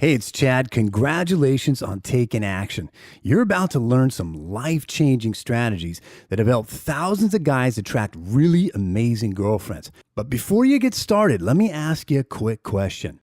Hey, it's Chad. Congratulations on taking action. You're about to learn some life-changing strategies that have helped thousands of guys attract really amazing girlfriends. But before you get started, let me ask you a quick question.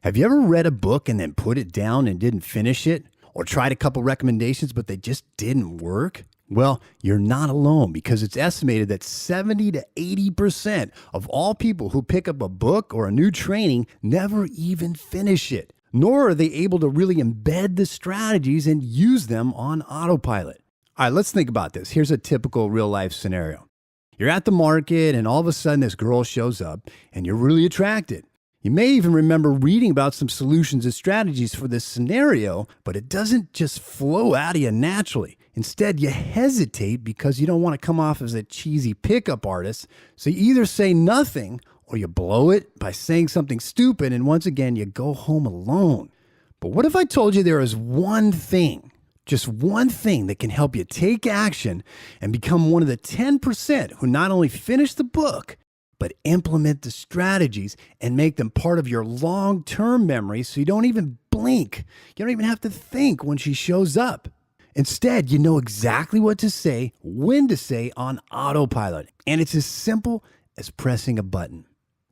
Have you ever read a book and then put it down and didn't finish it? Or tried a couple recommendations, but they just didn't work? Well, you're not alone, because it's estimated that 70 to 80% of all people who pick up a book or a new training never even finish it. Nor are they able to really embed the strategies and use them on autopilot. All right, let's think about this. Here's a typical real life scenario. You're at the market and all of a sudden this girl shows up and you're really attracted. You may even remember reading about some solutions and strategies for this scenario, but it doesn't just flow out of you naturally. Instead, you hesitate because you don't want to come off as a cheesy pickup artist. So you either say nothing or you blow it by saying something stupid, and once again, you go home alone. But what if I told you there is one thing, just one thing that can help you take action and become one of the 10% who not only finish the book, but implement the strategies and make them part of your long-term memory so you don't even blink. You don't even have to think when she shows up. Instead, you know exactly what to say, when to say on autopilot. And it's as simple as pressing a button.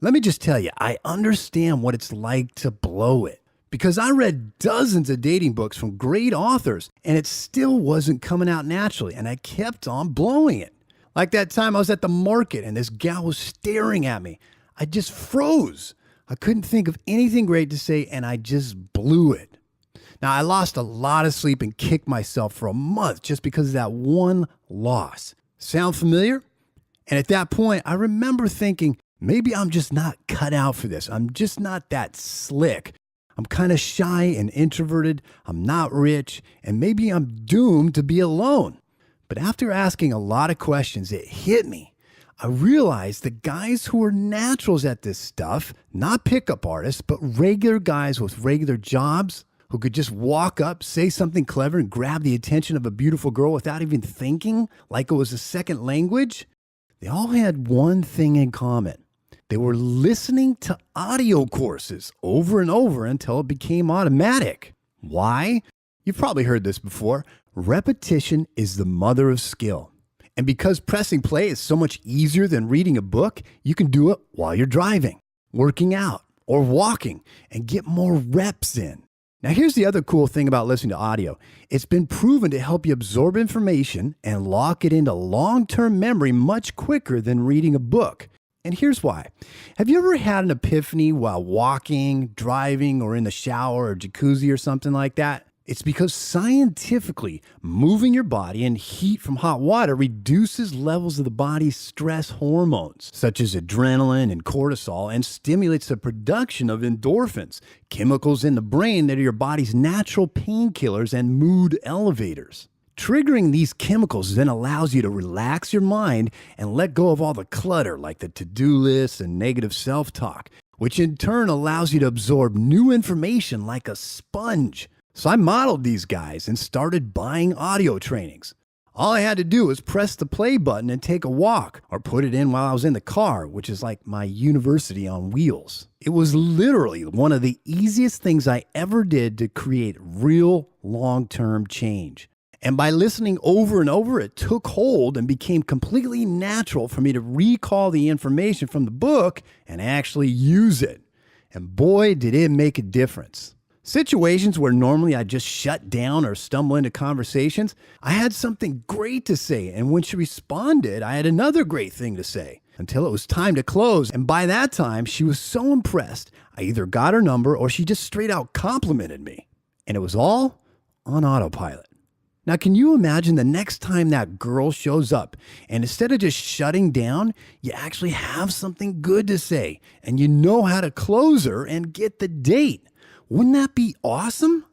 Let me just tell you, I understand what it's like to blow it, because I read dozens of dating books from great authors and it still wasn't coming out naturally, and I kept on blowing it. Like that time I was at the market and this gal was staring at me. I just froze. I couldn't think of anything great to say and I just blew it. Now, I lost a lot of sleep and kicked myself for a month just because of that one loss. Sound familiar? And at that point, I remember thinking, maybe I'm just not cut out for this. I'm just not that slick. I'm kind of shy and introverted. I'm not rich, and maybe I'm doomed to be alone. But after asking a lot of questions, it hit me. I realized that guys who are naturals at this stuff, not pickup artists, but regular guys with regular jobs, who could just walk up, say something clever, and grab the attention of a beautiful girl without even thinking, like it was a second language, they all had one thing in common. They were listening to audio courses over and over until it became automatic. Why? You've probably heard this before. Repetition is the mother of skill. And because pressing play is so much easier than reading a book, you can do it while you're driving, working out, or walking, and get more reps in. Now, here's the other cool thing about listening to audio. It's been proven to help you absorb information and lock it into long-term memory much quicker than reading a book. And here's why. Have you ever had an epiphany while walking, driving, or in the shower or jacuzzi or something like that? It's because scientifically, moving your body and heat from hot water reduces levels of the body's stress hormones, such as adrenaline and cortisol, and stimulates the production of endorphins, chemicals in the brain that are your body's natural painkillers and mood elevators. Triggering these chemicals then allows you to relax your mind and let go of all the clutter like the to-do lists and negative self-talk, which in turn allows you to absorb new information like a sponge. So I modeled these guys and started buying audio trainings. All I had to do was press the play button and take a walk, or put it in while I was in the car, which is like my university on wheels. It was literally one of the easiest things I ever did to create real long-term change. And by listening over and over, it took hold and became completely natural for me to recall the information from the book and actually use it. And boy, did it make a difference. Situations where normally I just shut down or stumble into conversations, I had something great to say. And when she responded, I had another great thing to say until it was time to close. And by that time, she was so impressed, I either got her number or she just straight out complimented me. And it was all on autopilot. Now, can you imagine the next time that girl shows up and instead of just shutting down, you actually have something good to say and you know how to close her and get the date? Wouldn't that be awesome?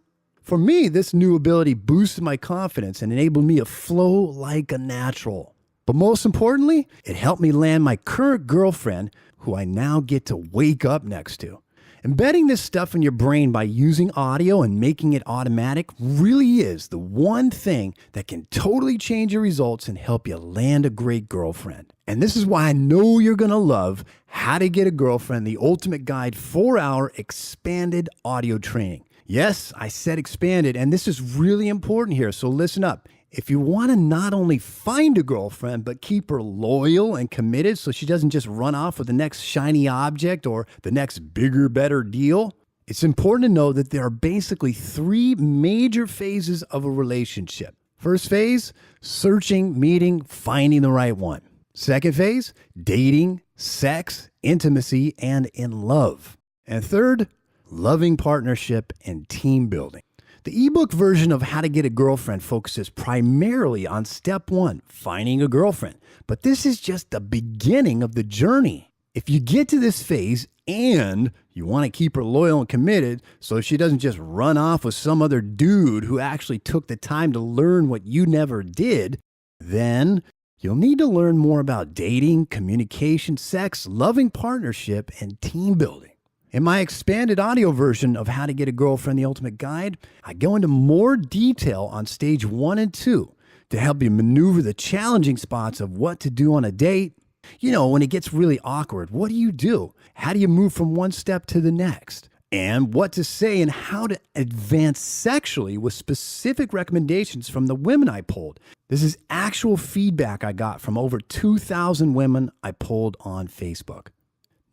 For me, this new ability boosted my confidence and enabled me to flow like a natural. But most importantly, it helped me land my current girlfriend, who I now get to wake up next to. Embedding this stuff in your brain by using audio and making it automatic really is the one thing that can totally change your results and help you land a great girlfriend. And this is why I know you're going to love How to Get a Girlfriend, the Ultimate Guide 4-Hour Expanded Audio Training. Yes, I said expanded, and this is really important here, so listen up. If you want to not only find a girlfriend, but keep her loyal and committed so she doesn't just run off with the next shiny object or the next bigger, better deal, it's important to know that there are basically three major phases of a relationship. First phase, searching, meeting, finding the right one. Second phase, dating, sex, intimacy, and in love. And third, loving partnership and team building. The ebook version of How to Get a Girlfriend focuses primarily on step one, finding a girlfriend. But this is just the beginning of the journey. If you get to this phase and you want to keep her loyal and committed so she doesn't just run off with some other dude who actually took the time to learn what you never did, then you'll need to learn more about dating, communication, sex, loving partnership, and team building. In my expanded audio version of How to Get a Girlfriend, the Ultimate Guide, I go into more detail on stage 1 and 2 to help you maneuver the challenging spots of what to do on a date. You know, when it gets really awkward, what do you do? How do you move from one step to the next? And what to say and how to advance sexually with specific recommendations from the women I polled. This is actual feedback I got from over 2,000 women I polled on Facebook.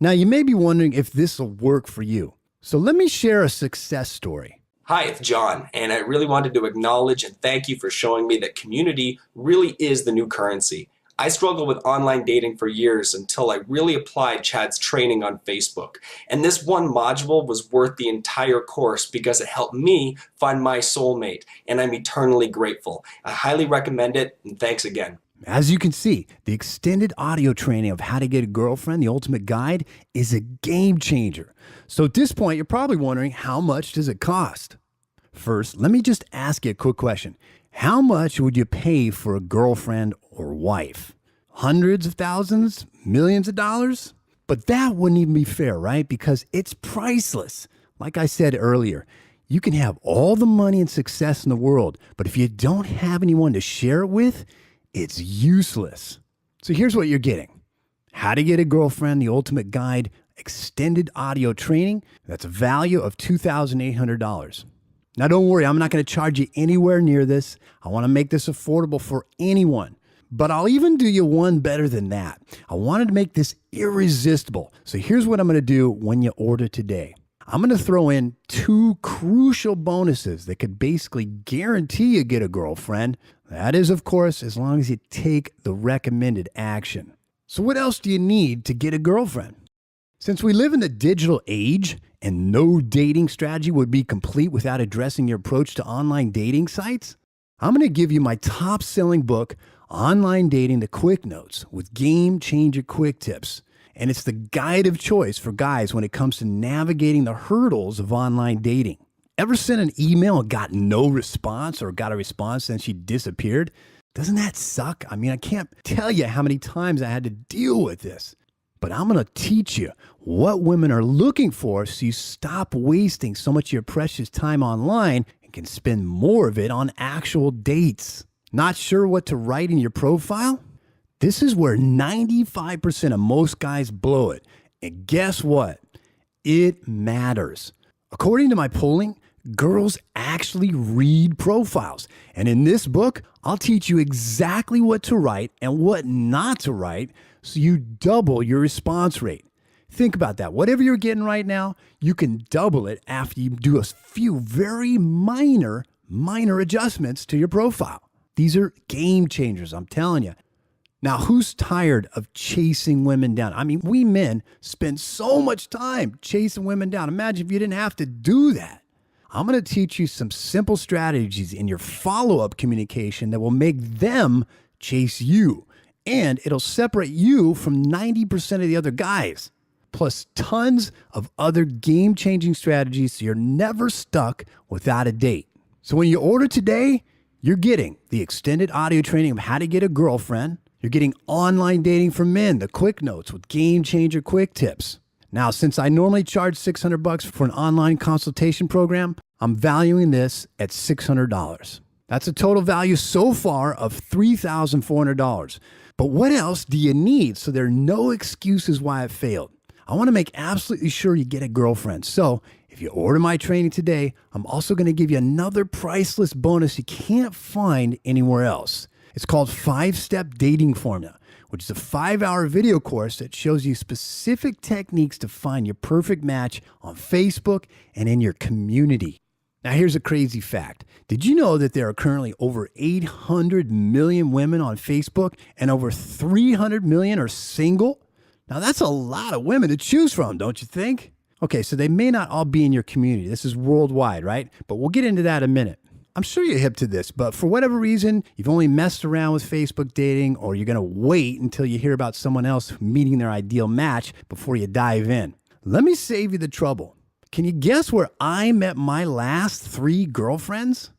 Now, you may be wondering if this will work for you. So let me share a success story. Hi, it's John, and I really wanted to acknowledge and thank you for showing me that community really is the new currency. I struggled with online dating for years until I really applied Chad's training on Facebook. And this one module was worth the entire course because it helped me find my soulmate, and I'm eternally grateful. I highly recommend it, and thanks again. As you can see, the extended audio training of How to Get a Girlfriend, the Ultimate Guide, is a game changer. So at this point, you're probably wondering, how much does it cost? First, let me just ask you a quick question. How much would you pay for a girlfriend or wife? Hundreds of thousands? Millions of dollars? But that wouldn't even be fair, right? Because it's priceless. Like I said earlier, you can have all the money and success in the world, but if you don't have anyone to share it with, it's useless. So here's what you're getting. How to Get a Girlfriend, the Ultimate Guide, extended audio training. That's a value of $2,800. Now don't worry, I'm not going to charge you anywhere near this. I want to make this affordable for anyone. But I'll even do you one better than that. I wanted to make this irresistible. So here's what I'm going to do when you order today. I'm going to throw in 2 crucial bonuses that could basically guarantee you get a girlfriend. That is, of course, as long as you take the recommended action. So what else do you need to get a girlfriend? Since we live in the digital age and no dating strategy would be complete without addressing your approach to online dating sites, I'm going to give you my top-selling book, Online Dating: The Quick Notes, with game-changer quick tips. And it's the guide of choice for guys when it comes to navigating the hurdles of online dating. Ever sent an email and got no response, or got a response and she disappeared? Doesn't that suck? I mean, I can't tell you how many times I had to deal with this. But I'm going to teach you what women are looking for so you stop wasting so much of your precious time online and can spend more of it on actual dates. Not sure what to write in your profile? This is where 95% of most guys blow it. And guess what? It matters. According to my polling, girls actually read profiles. And in this book, I'll teach you exactly what to write and what not to write so you double your response rate. Think about that. Whatever you're getting right now, you can double it after you do a few very minor adjustments to your profile. These are game changers, I'm telling you. Now, who's tired of chasing women down? I mean, we men spend so much time chasing women down. Imagine if you didn't have to do that. I'm going to teach you some simple strategies in your follow-up communication that will make them chase you. And it'll separate you from 90% of the other guys. Plus tons of other game-changing strategies so you're never stuck without a date. So when you order today, you're getting the extended audio training of How to Get a Girlfriend. You're getting Online Dating for Men, the quick notes with game changer quick tips. Now, since I normally charge $600 for an online consultation program, I'm valuing this at $600. That's a total value so far of $3,400. But what else do you need so there are no excuses why it failed? I want to make absolutely sure you get a girlfriend. So If you order my training today, I'm also going to give you another priceless bonus you can't find anywhere else. It's called 5-Step Dating Formula, which is a 5-hour video course that shows you specific techniques to find your perfect match on Facebook and in your community. Now, here's a crazy fact. Did you know that there are currently over 800 million women on Facebook and over 300 million are single? Now, that's a lot of women to choose from, don't you think? Okay, so they may not all be in your community. This is worldwide, right? But we'll get into that in a minute. I'm sure you're hip to this, but for whatever reason, you've only messed around with Facebook dating, or you're going to wait until you hear about someone else meeting their ideal match before you dive in. Let me save you the trouble. Can you guess where I met my last 3 girlfriends?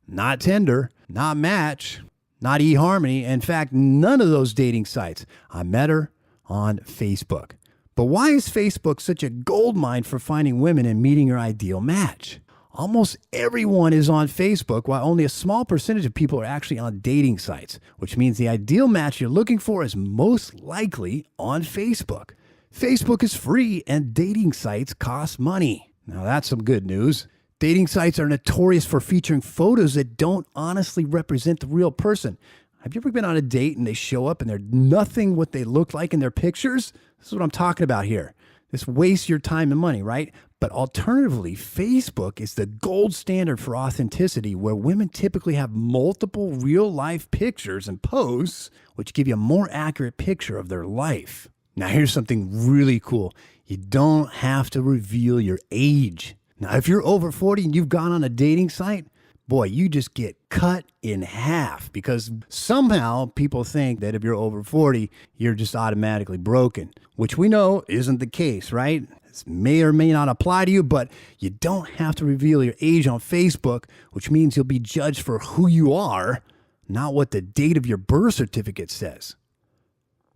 Not Tinder, not Match, not eHarmony. In fact, none of those dating sites. I met her on Facebook. But why is Facebook such a goldmine for finding women and meeting your ideal match? Almost everyone is on Facebook, while only a small percentage of people are actually on dating sites, which means the ideal match you're looking for is most likely on Facebook. Facebook is free and dating sites cost money. Now that's some good news. Dating sites are notorious for featuring photos that don't honestly represent the real person. Have you ever been on a date and they show up and they're nothing what they look like in their pictures? This is what I'm talking about here. This wastes your time and money, right? But alternatively, Facebook is the gold standard for authenticity, where women typically have multiple real-life pictures and posts, which give you a more accurate picture of their life. Now, here's something really cool. You don't have to reveal your age. Now, if you're over 40 and you've gone on a dating site, boy, you just get cut in half, because somehow people think that if you're over 40, you're just automatically broken, which we know isn't the case, right? This may or may not apply to you, but you don't have to reveal your age on Facebook, which means you'll be judged for who you are, not what the date of your birth certificate says.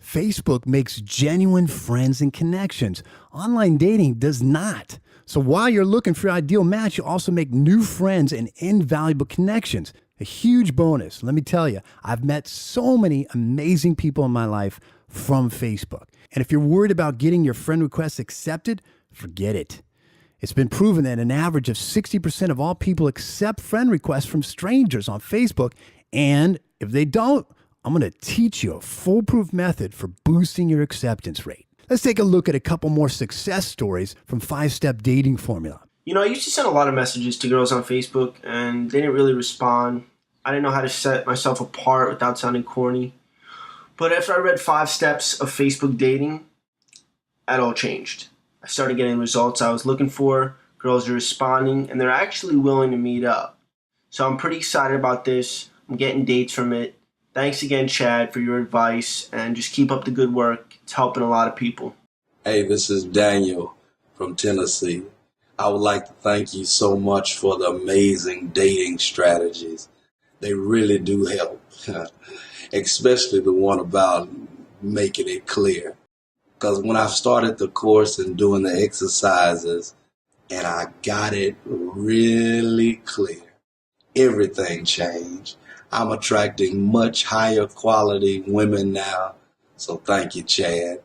Facebook makes genuine friends and connections. Online dating does not. So while you're looking for your ideal match, you also make new friends and invaluable connections. A huge bonus. Let me tell you, I've met so many amazing people in my life from Facebook. And if you're worried about getting your friend requests accepted, forget it. It's been proven that an average of 60% of all people accept friend requests from strangers on Facebook. And if they don't, I'm going to teach you a foolproof method for boosting your acceptance rate. Let's take a look at a couple more success stories from 5-Step Dating Formula. You know, I used to send a lot of messages to girls on Facebook, and they didn't really respond. I didn't know how to set myself apart without sounding corny. But after I read 5 Steps of Facebook Dating, that all changed. I started getting results I was looking for. Girls are responding, and they're actually willing to meet up. So I'm pretty excited about this. I'm getting dates from it. Thanks again, Chad, for your advice, and just keep up the good work. It's helping a lot of people. Hey, this is Daniel from Tennessee. I would like to thank you so much for the amazing dating strategies. They really do help, especially the one about making it clear. Because when I started the course and doing the exercises, and I got it really clear, everything changed. I'm attracting much higher quality women now. So thank you, Chad.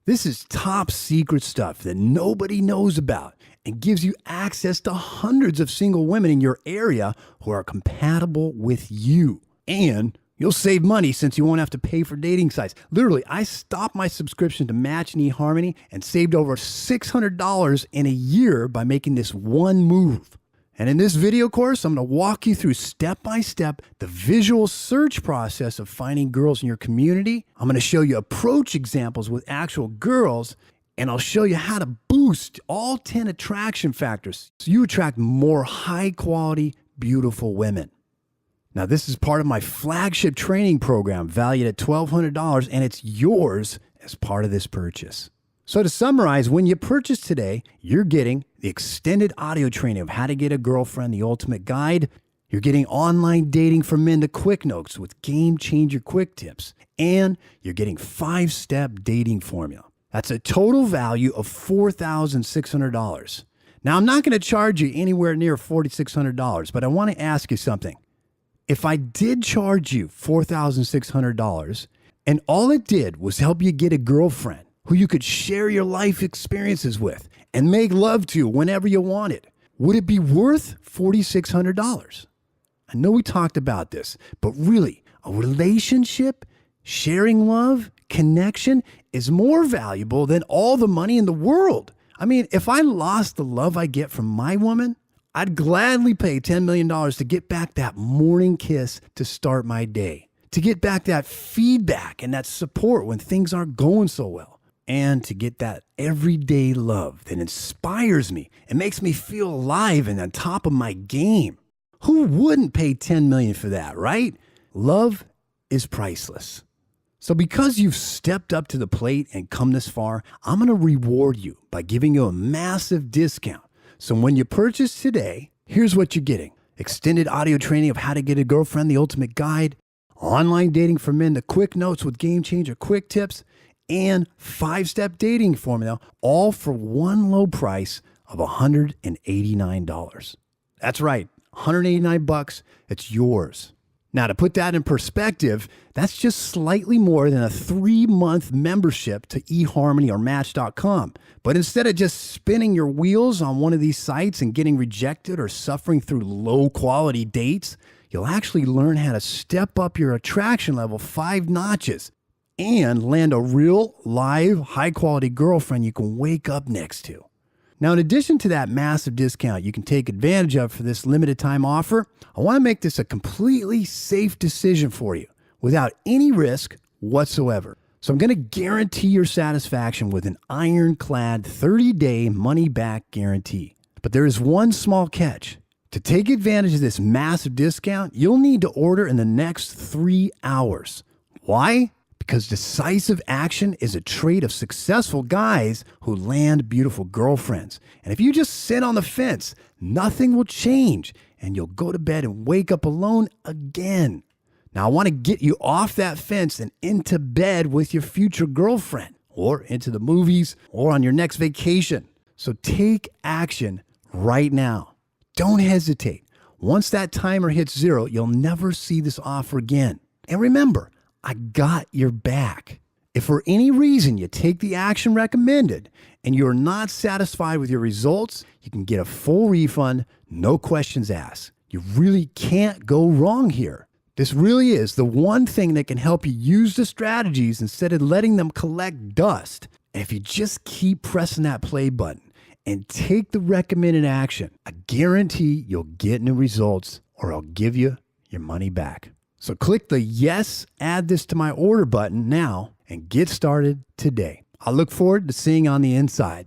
This is top secret stuff that nobody knows about and gives you access to hundreds of single women in your area who are compatible with you. And you'll save money since you won't have to pay for dating sites. Literally, I stopped my subscription to Match and eHarmony and saved over $600 in a year by making this one move. And in this video course, I'm going to walk you through step-by-step the visual search process of finding girls in your community. I'm going to show you approach examples with actual girls, and I'll show you how to boost all 10 attraction factors so you attract more high-quality, beautiful women. Now, this is part of my flagship training program valued at $1,200, and it's yours as part of this purchase. So to summarize, when you purchase today, you're getting the extended audio training of how to get a girlfriend, the ultimate guide. You're getting online dating for men to quick notes with game changer quick tips. And you're getting 5-Step Dating Formula. That's a total value of $4,600. Now, I'm not going to charge you anywhere near $4,600, but I want to ask you something. If I did charge you $4,600 and all it did was help you get a girlfriend who you could share your life experiences with and make love to whenever you want it. Would it be worth $4,600? I know we talked about this, but really, a relationship, sharing love, connection is more valuable than all the money in the world. I mean, if I lost the love I get from my woman, I'd gladly pay $10 million to get back that morning kiss to start my day, to get back that feedback and that support when things aren't going so well, and to get that everyday love that inspires me and makes me feel alive and on top of my game. Who wouldn't pay $10 million for that, right? Love is priceless. So because you've stepped up to the plate and come this far, I'm going to reward you by giving you a massive discount. So when you purchase today, here's what you're getting. Extended audio training of how to get a girlfriend, the ultimate guide, online dating for men, the quick notes with game changer quick tips, and 5-step dating formula, all for one low price of $189. That's right, $189, it's yours. Now, to put that in perspective, that's just slightly more than a 3-month membership to eHarmony or Match.com. But instead of just spinning your wheels on one of these sites and getting rejected or suffering through low-quality dates, you'll actually learn how to step up your attraction level 5 notches and land a real, live, high-quality girlfriend you can wake up next to. Now, in addition to that massive discount you can take advantage of for this limited time offer, I want to make this a completely safe decision for you without any risk whatsoever. So I'm going to guarantee your satisfaction with an ironclad 30-day money-back guarantee. But there is one small catch. To take advantage of this massive discount, you'll need to order in the next 3 hours. Why? Because decisive action is a trait of successful guys who land beautiful girlfriends. And if you just sit on the fence, nothing will change and you'll go to bed and wake up alone again. Now, I want to get you off that fence and into bed with your future girlfriend, or into the movies, or on your next vacation. So take action right now. Don't hesitate. Once that timer hits 0, you'll never see this offer again. And remember, I got your back. If for any reason you take the action recommended and you're not satisfied with your results, you can get a full refund, no questions asked. You really can't go wrong here. This really is the one thing that can help you use the strategies instead of letting them collect dust. And if you just keep pressing that play button and take the recommended action, I guarantee you'll get new results, or I'll give you your money back. So click the yes, add this to my order button now and get started today. I look forward to seeing you on the inside.